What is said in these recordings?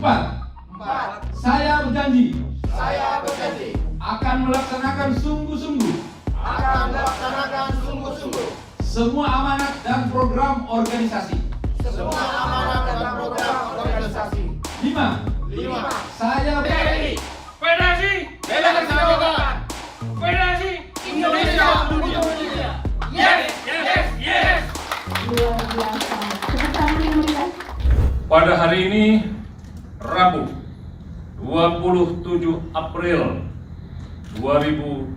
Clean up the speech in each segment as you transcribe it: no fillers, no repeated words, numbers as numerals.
Empat. Saya berjanji akan melaksanakan sungguh-sungguh semua amanat dan program organisasi. 5. Saya Federasi Bela Keselamatan Federasi Indonesia untuk Indonesia. Yes. Luar biasa. Tepuk tangan yang meriah. Pada hari ini, Rabu, 27 April 2022,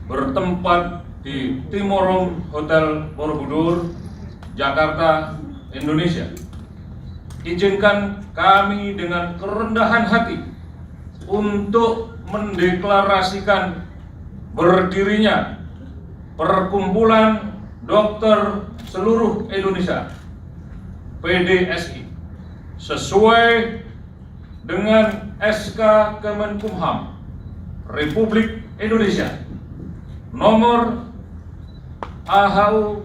bertempat di Timorong Hotel Borobudur, Jakarta, Indonesia. Izinkan kami dengan kerendahan hati untuk mendeklarasikan berdirinya Perkumpulan Dokter Seluruh Indonesia PDSI sesuai dengan SK Kemenkumham Republik Indonesia nomor AHU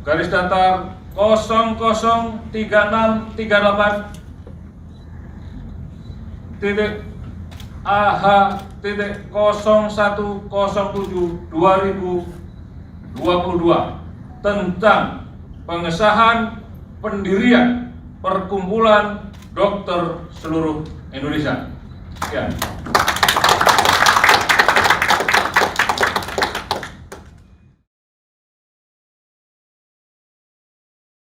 garis datar 00.AH.0107/2022 tentang pengesahan pendirian Perkumpulan Dokter Seluruh Indonesia. Sekian.